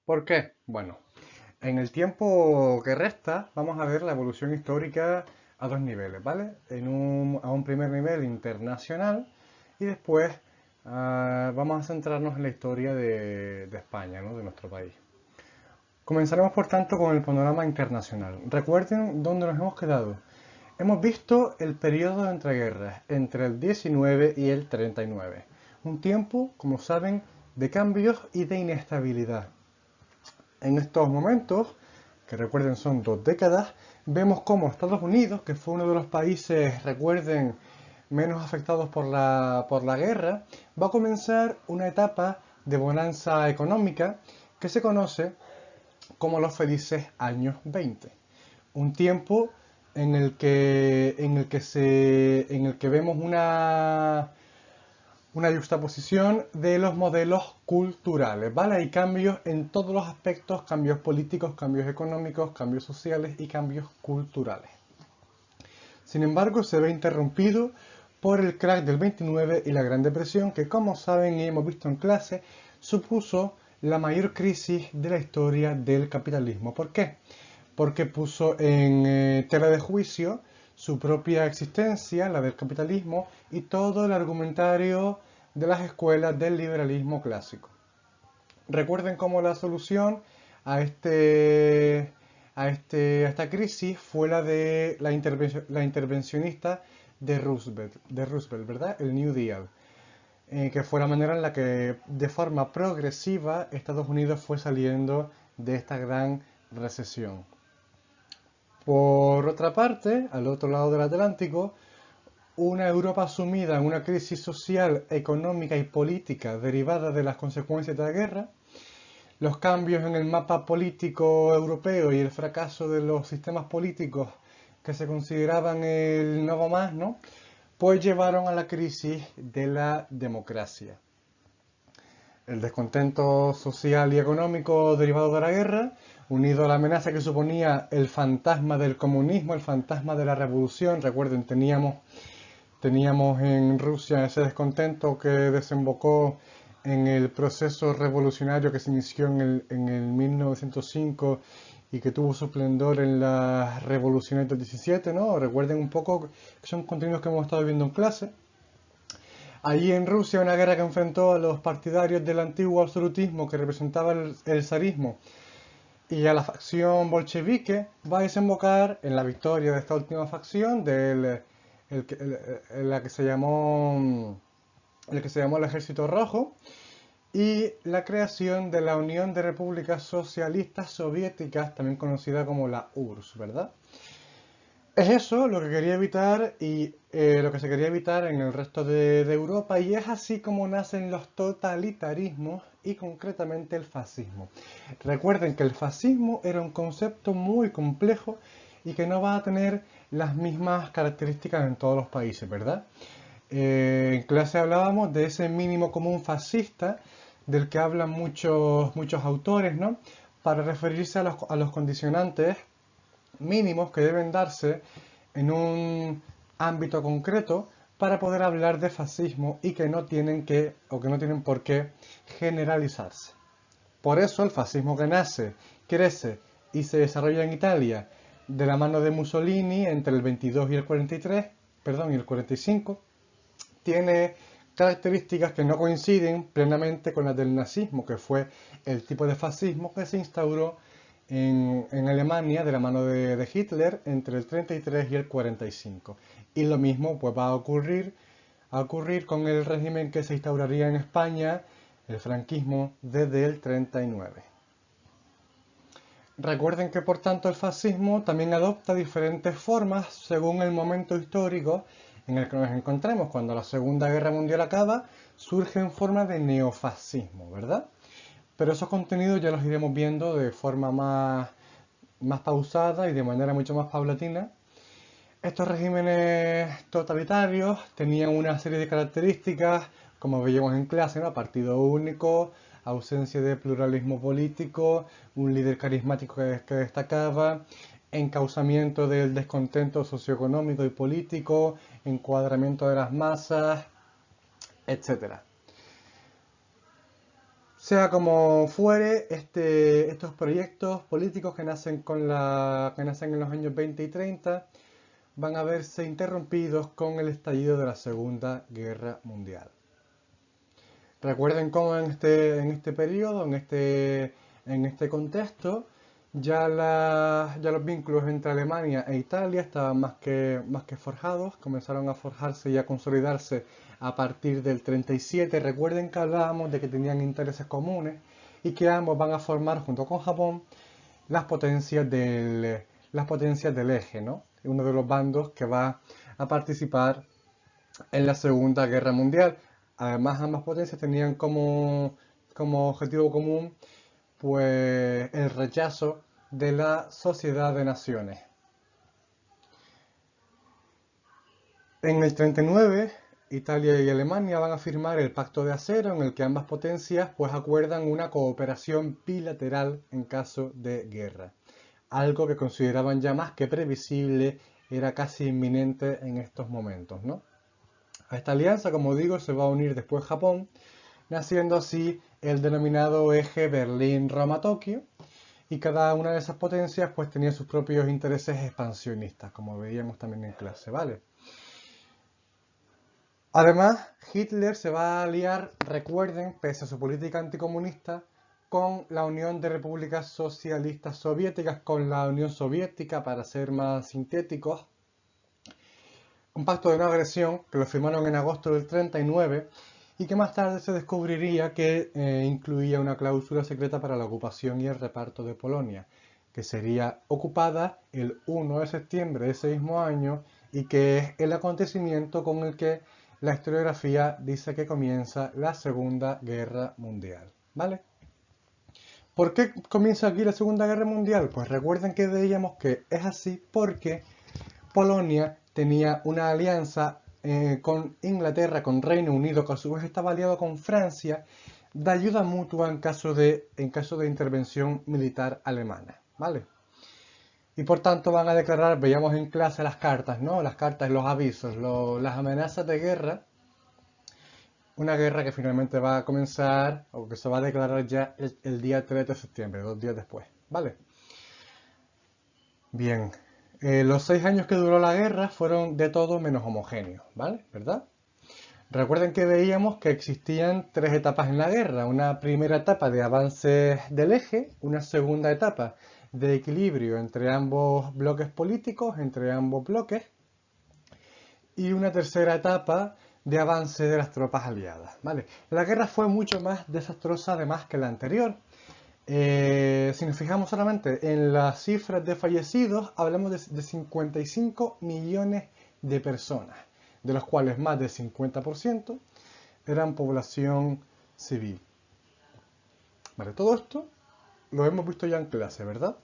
¿Por qué? Bueno, en el tiempo que resta vamos a ver la evolución histórica a dos niveles, ¿vale? A un primer nivel internacional y después vamos a centrarnos en la historia de España, ¿no? De nuestro país. Comenzaremos por tanto con el panorama internacional. Recuerden dónde nos hemos quedado. Hemos visto el periodo de entreguerras entre el 19 y el 39. Un tiempo, como saben, de cambios y de inestabilidad. En estos momentos, que recuerden son 2 décadas, vemos cómo Estados Unidos, que fue uno de los países, recuerden, menos afectados por la guerra, va a comenzar una etapa de bonanza económica que se conoce como los felices años 20. Un tiempo en el que vemos una juxtaposición de los modelos culturales, ¿vale? Hay cambios en todos los aspectos, cambios políticos, cambios económicos, cambios sociales y cambios culturales. Sin embargo, se ve interrumpido por el crack del 29 y la Gran Depresión, que como saben y hemos visto en clase, supuso la mayor crisis de la historia del capitalismo. ¿Por qué? Porque puso en tela de juicio su propia existencia, la del capitalismo, y todo el argumentario de las escuelas del liberalismo clásico. Recuerden cómo la solución a, a esta crisis fue la de la intervencionista de Roosevelt, ¿verdad? El New Deal, que fue la manera en la que de forma progresiva Estados Unidos fue saliendo de esta gran recesión. Por otra parte, al otro lado del Atlántico, una Europa sumida en una crisis social, económica y política derivada de las consecuencias de la guerra, los cambios en el mapa político europeo y el fracaso de los sistemas políticos que se consideraban el nuevo más, ¿no? Pues llevaron a la crisis de la democracia. El descontento social y económico derivado de la guerra, unido a la amenaza que suponía el fantasma del comunismo, el fantasma de la revolución. Recuerden, teníamos en Rusia ese descontento que desembocó en el proceso revolucionario que se inició en el 1905 y que tuvo su esplendor en las revoluciones del 17, ¿no? Recuerden un poco que son contenidos que hemos estado viendo en clase. Allí en Rusia, una guerra que enfrentó a los partidarios del antiguo absolutismo que representaba el zarismo y a la facción bolchevique, va a desembocar en la victoria de esta última facción, la que se llamó, el que se llamó el Ejército Rojo, y la creación de la Unión de Repúblicas Socialistas Soviéticas, también conocida como la URSS, ¿verdad? Es eso lo que quería evitar y lo que se quería evitar en el resto de Europa, y es así como nacen los totalitarismos y concretamente el fascismo. Recuerden que el fascismo era un concepto muy complejo y que no va a tener las mismas características en todos los países, ¿verdad? En clase hablábamos de ese mínimo común fascista del que hablan muchos autores, ¿no? Para referirse a los condicionantes mínimos que deben darse en un ámbito concreto para poder hablar de fascismo y que no tienen que no tienen por qué generalizarse. Por eso el fascismo que nace, crece y se desarrolla en Italia de la mano de Mussolini entre el 22 y el 43, perdón, y el 45, tiene características que no coinciden plenamente con las del nazismo, que fue el tipo de fascismo que se instauró en Alemania de la mano de Hitler entre el 33 y el 45. Y lo mismo pues, va a ocurrir con el régimen que se instauraría en España, el franquismo, desde el 39. Recuerden que por tanto el fascismo también adopta diferentes formas según el momento histórico en el que nos encontremos. Cuando la Segunda Guerra Mundial acaba, surge en forma de neofascismo, ¿verdad? Pero esos contenidos ya los iremos viendo de forma más pausada y de manera mucho más paulatina. Estos regímenes totalitarios tenían una serie de características, como veíamos en clase, ¿no? Partido único, ausencia de pluralismo político, un líder carismático que destacaba, encauzamiento del descontento socioeconómico y político, encuadramiento de las masas, etc. Sea como fuere, estos proyectos políticos que nacen, que nacen en los años 20 y 30 van a verse interrumpidos con el estallido de la Segunda Guerra Mundial. Recuerden cómo en este periodo, en este contexto, ya los vínculos entre Alemania e Italia estaban más que forjados, comenzaron a forjarse y a consolidarse a partir del 37. Recuerden que hablábamos de que tenían intereses comunes y que ambos van a formar, junto con Japón, las potencias del eje, ¿no? Uno de los bandos que va a participar en la Segunda Guerra Mundial. Además, ambas potencias tenían como objetivo común pues, el rechazo de la Sociedad de Naciones. En el 39, Italia y Alemania van a firmar el Pacto de Acero, en el que ambas potencias pues, acuerdan una cooperación bilateral en caso de guerra. Algo que consideraban ya más que previsible, era casi inminente en estos momentos, ¿no? A esta alianza, como digo, se va a unir después Japón, naciendo así el denominado eje Berlín-Roma-Tokio, y cada una de esas potencias pues tenía sus propios intereses expansionistas, como veíamos también en clase, ¿vale? Además, Hitler se va a aliar, recuerden, pese a su política anticomunista, con la Unión de Repúblicas Socialistas Soviéticas, con la Unión Soviética, para ser más sintéticos. Un pacto de no agresión que lo firmaron en agosto del 39 y que más tarde se descubriría que incluía una cláusula secreta para la ocupación y el reparto de Polonia, que sería ocupada el 1 de septiembre de ese mismo año y que es el acontecimiento con el que la historiografía dice que comienza la Segunda Guerra Mundial. ¿Vale? ¿Por qué comienza aquí la Segunda Guerra Mundial? Pues recuerden que veíamos que es así porque Polonia tenía una alianza con Inglaterra, con Reino Unido, que a su vez estaba aliado con Francia, de ayuda mutua en caso de intervención militar alemana, ¿vale? Y por tanto van a declarar, veíamos en clase las cartas, ¿no? Las cartas, los avisos, las amenazas de guerra. Una guerra que finalmente va a comenzar, o que se va a declarar ya el día 3 de septiembre, 2 días después, ¿vale? Bien, los 6 años que duró la guerra fueron de todo menos homogéneos, ¿vale? ¿Verdad? Recuerden que veíamos que existían 3 etapas en la guerra. Una primera etapa de avances del eje, una segunda etapa de equilibrio entre ambos bloques políticos, entre ambos bloques, y una tercera etapa de avance de las tropas aliadas, ¿vale? La guerra fue mucho más desastrosa además que la anterior. Si nos fijamos solamente en las cifras de fallecidos, hablamos de 55 millones de personas, de los cuales más del 50% eran población civil. Vale, todo esto lo hemos visto ya en clase, ¿verdad?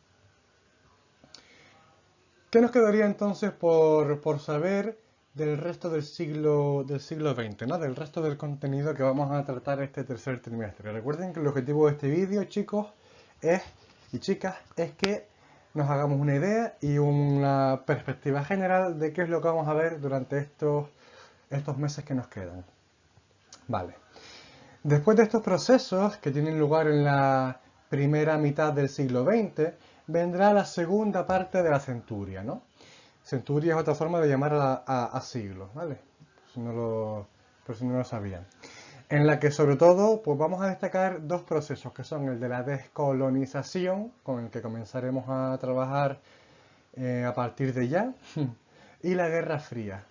¿Qué nos quedaría entonces por saber del resto del siglo XX, ¿no? Del resto del contenido que vamos a tratar este tercer trimestre? Recuerden que el objetivo de este vídeo, chicos, y chicas, es que nos hagamos una idea y una perspectiva general de qué es lo que vamos a ver durante estos meses que nos quedan. Vale. Después de estos procesos que tienen lugar en la primera mitad del siglo XX, vendrá la segunda parte de la centuria, ¿no? Centuria es otra forma de llamar a siglos, ¿vale? Por si no lo sabían. En la que sobre todo pues vamos a destacar dos procesos, que son el de la descolonización, con el que comenzaremos a trabajar a partir de ya, y la Guerra Fría.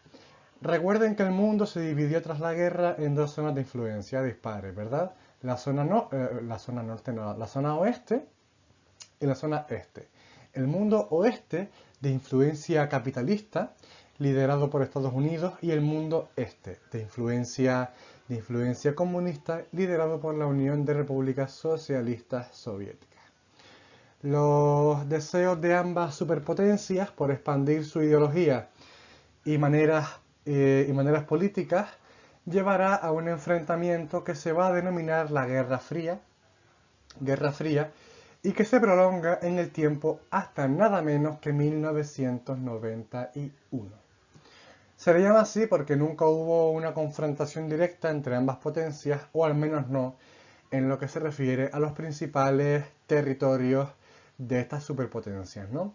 Recuerden que el mundo se dividió tras la guerra en dos zonas de influencia dispares, ¿verdad? La zona norte, no, la zona oeste y la zona este. El mundo oeste de influencia capitalista, liderado por Estados Unidos, y el mundo este de influencia comunista, liderado por la Unión de Repúblicas Socialistas Soviéticas. Los deseos de ambas superpotencias por expandir su ideología y maneras políticas llevará a un enfrentamiento que se va a denominar la Guerra Fría, y que se prolonga en el tiempo hasta nada menos que 1991. Se le llama así porque nunca hubo una confrontación directa entre ambas potencias, o al menos no en lo que se refiere a los principales territorios de estas superpotencias, ¿no?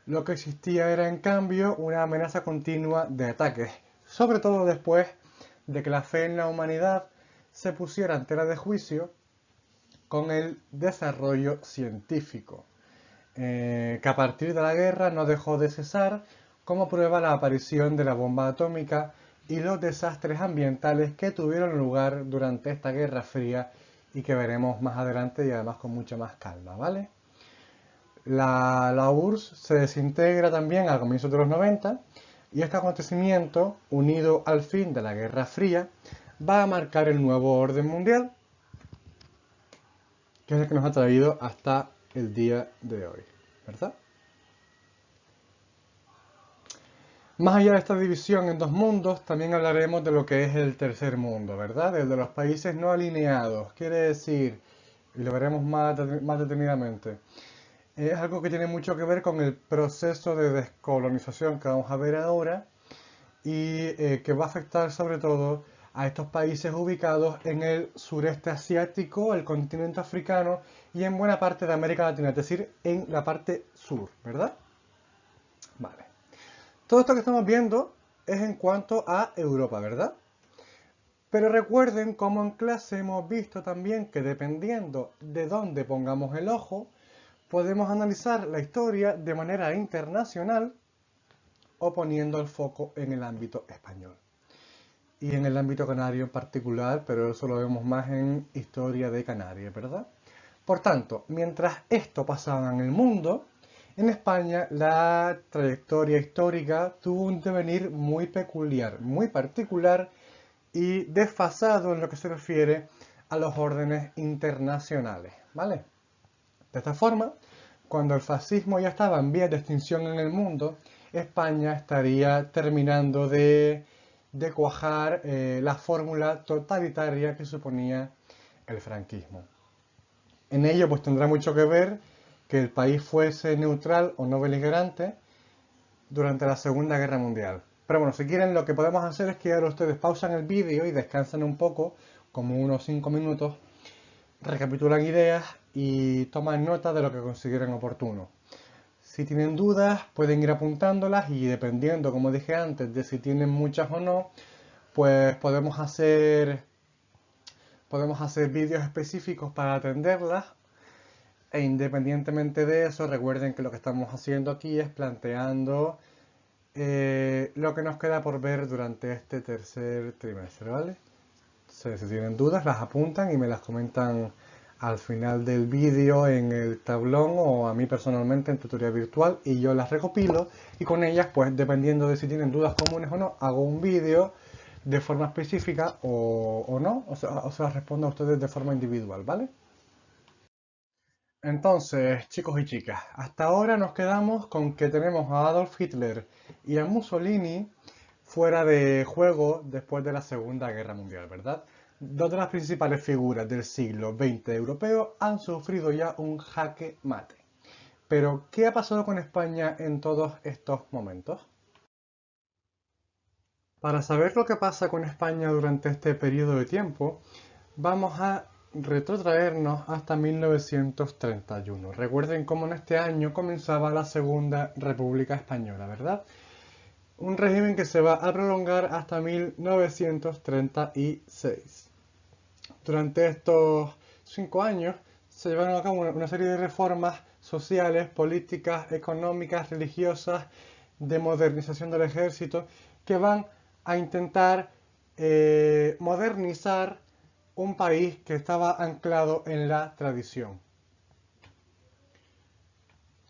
Lo que existía era, en cambio, una amenaza continua de ataques, sobre todo después de que la fe en la humanidad se pusiera en tela de juicio con el desarrollo científico, que a partir de la guerra no dejó de cesar, como prueba la aparición de la bomba atómica y los desastres ambientales que tuvieron lugar durante esta Guerra Fría y que veremos más adelante y además con mucha más calma, ¿vale? La URSS se desintegra también a comienzos de los 90 y este acontecimiento, unido al fin de la Guerra Fría, va a marcar el nuevo orden mundial, que es el que nos ha traído hasta el día de hoy, ¿verdad? Más allá de esta división en dos mundos, también hablaremos de lo que es el tercer mundo, ¿verdad? El de los países no alineados. Quiere decir, y lo veremos más detenidamente, es algo que tiene mucho que ver con el proceso de descolonización que vamos a ver ahora y que va a afectar sobre todo a estos países ubicados en el sureste asiático, el continente africano y en buena parte de América Latina, es decir, en la parte sur, ¿verdad? Vale. Todo esto que estamos viendo es en cuanto a Europa, ¿verdad? Pero recuerden cómo en clase hemos visto también que dependiendo de dónde pongamos el ojo, podemos analizar la historia de manera internacional o poniendo el foco en el ámbito español. Y en el ámbito canario en particular, pero eso lo vemos más en historia de Canarias, ¿verdad? Por tanto, mientras esto pasaba en el mundo, en España la trayectoria histórica tuvo un devenir muy peculiar, muy particular y desfasado en lo que se refiere a los órdenes internacionales, ¿vale? De esta forma, cuando el fascismo ya estaba en vías de extinción en el mundo, España estaría terminando de cuajar la fórmula totalitaria que suponía el franquismo. En ello pues tendrá mucho que ver que el país fuese neutral o no beligerante durante la Segunda Guerra Mundial. Pero bueno, si quieren lo que podemos hacer es que ahora ustedes pausan el vídeo y descansan un poco, como unos 5 minutos, recapitulan ideas y toman nota de lo que consideren oportuno. Si tienen dudas pueden ir apuntándolas y dependiendo, como dije antes, de si tienen muchas o no, pues podemos hacer vídeos específicos para atenderlas. E independientemente de eso, recuerden que lo que estamos haciendo aquí es planteando lo que nos queda por ver durante este tercer trimestre, ¿vale? Si tienen dudas, las apuntan y me las comentan al final del vídeo en el tablón o a mí personalmente en tutoría virtual y yo las recopilo y con ellas, pues dependiendo de si tienen dudas comunes o no, hago un vídeo de forma específica o no, o se las respondo a ustedes de forma individual, ¿vale? Entonces, chicos y chicas, hasta ahora nos quedamos con que tenemos a Adolf Hitler y a Mussolini fuera de juego después de la Segunda Guerra Mundial, ¿verdad? Dos de las principales figuras del siglo XX europeo han sufrido ya un jaque mate. Pero, ¿qué ha pasado con España en todos estos momentos? Para saber lo que pasa con España durante este periodo de tiempo, vamos a retrotraernos hasta 1931. Recuerden cómo en este año comenzaba la Segunda República Española, ¿verdad? Un régimen que se va a prolongar hasta 1936. Durante estos 5 años se llevaron a cabo una serie de reformas sociales, políticas, económicas, religiosas, de modernización del ejército, que van a intentar modernizar un país que estaba anclado en la tradición.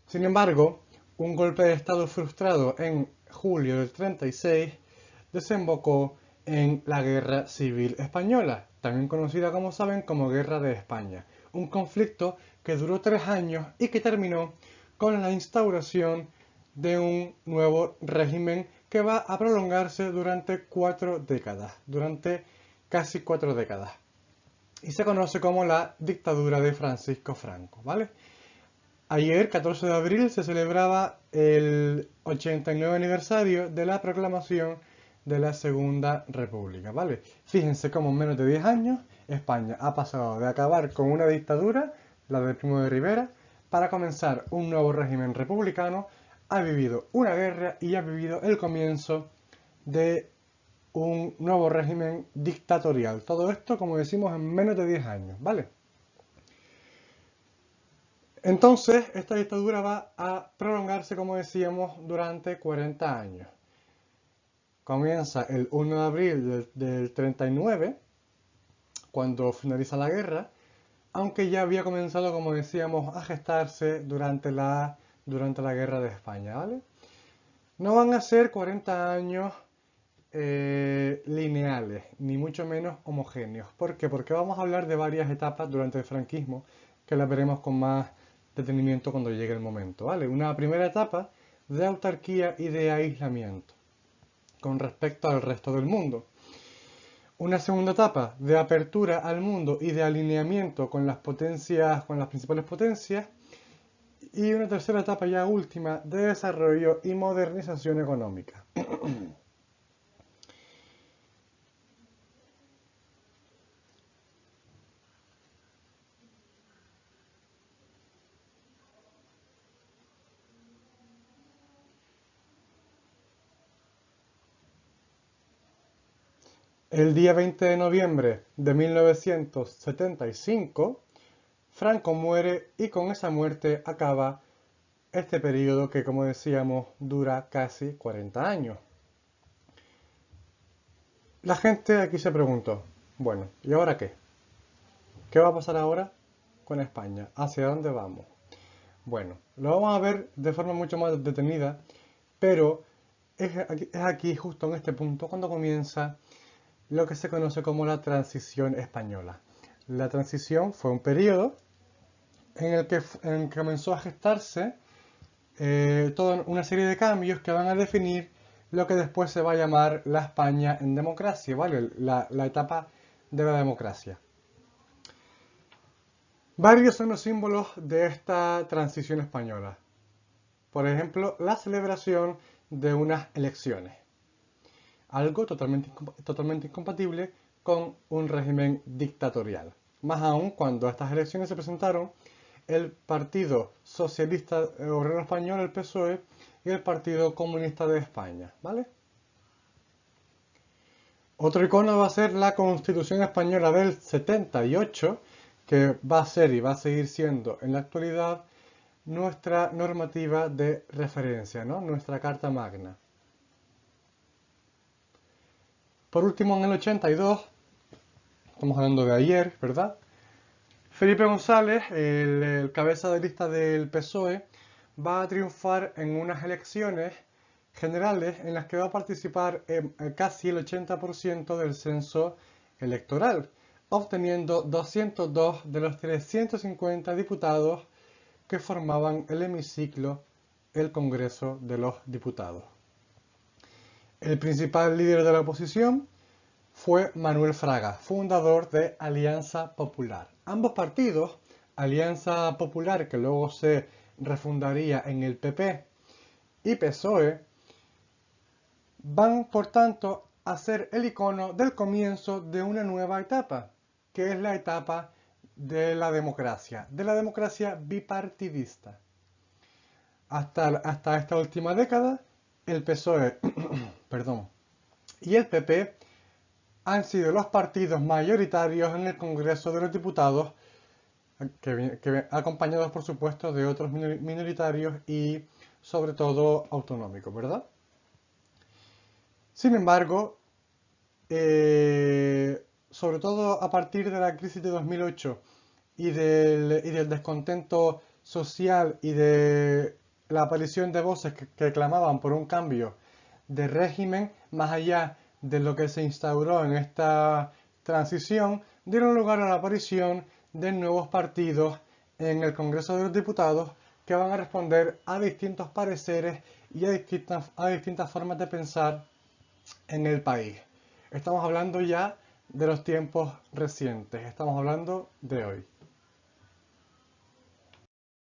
Sin embargo, un golpe de estado frustrado en julio del 36 desembocó en la Guerra Civil Española, también conocida, como saben, como Guerra de España, un conflicto que duró 3 años y que terminó con la instauración de un nuevo régimen que va a prolongarse durante 4 décadas, durante casi 4 décadas. Y se conoce como la dictadura de Francisco Franco, ¿vale? Ayer, 14 de abril, se celebraba el 89 aniversario de la proclamación de la Segunda República, ¿vale? Fíjense cómo en menos de 10 años España ha pasado de acabar con una dictadura, la de Primo de Rivera, para comenzar un nuevo régimen republicano, ha vivido una guerra y ha vivido el comienzo de un nuevo régimen dictatorial. Todo esto, como decimos, en menos de 10 años, ¿vale? Entonces, esta dictadura va a prolongarse, como decíamos, durante 40 años. Comienza el 1 de abril del 39, cuando finaliza la guerra, aunque ya había comenzado, como decíamos, a gestarse durante la guerra de España, ¿vale? No van a ser 40 años lineales, ni mucho menos homogéneos. ¿Por qué? Porque vamos a hablar de varias etapas durante el franquismo, que las veremos con más detenimiento cuando llegue el momento, ¿vale? Una primera etapa de autarquía y de aislamiento con respecto al resto del mundo. Una segunda etapa de apertura al mundo y de alineamiento con las potencias, con las principales potencias. Y una tercera etapa ya última de desarrollo y modernización económica. El día 20 de noviembre de 1975, Franco muere y con esa muerte acaba este periodo que, como decíamos, dura casi 40 años. La gente aquí se preguntó, bueno, ¿y ahora qué? ¿Qué va a pasar ahora con España? ¿Hacia dónde vamos? Bueno, lo vamos a ver de forma mucho más detenida, pero es aquí justo en este punto cuando comienza lo que se conoce como la transición española. La transición fue un periodo en el que comenzó a gestarse toda una serie de cambios que van a definir lo que después se va a llamar la España en democracia, ¿vale? La etapa de la democracia. Varios son los símbolos de esta transición española. Por ejemplo, la celebración de unas elecciones. Algo totalmente incompatible con un régimen dictatorial. Más aún cuando estas elecciones se presentaron el Partido Socialista Obrero Español, el PSOE, y el Partido Comunista de España, ¿vale? Otro icono va a ser la Constitución Española del 78, que va a ser y va a seguir siendo en la actualidad nuestra normativa de referencia, ¿no? Nuestra Carta Magna. Por último, en el 82, estamos hablando de ayer, ¿verdad? Felipe González, el cabeza de lista del PSOE, va a triunfar en unas elecciones generales en las que va a participar casi el 80% del censo electoral, obteniendo 202 de los 350 diputados que formaban el hemiciclo, el Congreso de los Diputados. El principal líder de la oposición fue Manuel Fraga, fundador de Alianza Popular. Ambos partidos, Alianza Popular, que luego se refundaría en el PP, y PSOE, van por tanto a ser el icono del comienzo de una nueva etapa, que es la etapa de la democracia bipartidista. Hasta esta última década, el PSOE perdón, y el PP han sido los partidos mayoritarios en el Congreso de los Diputados, acompañados por supuesto de otros minoritarios y sobre todo autonómicos, ¿verdad? Sin embargo, sobre todo a partir de la crisis de 2008 y del descontento social y de la aparición de voces que clamaban por un cambio de régimen, más allá de lo que se instauró en esta transición, dieron lugar a la aparición de nuevos partidos en el Congreso de los Diputados que van a responder a distintos pareceres y a distintas formas de pensar en el país. Estamos hablando ya de los tiempos recientes, estamos hablando de hoy.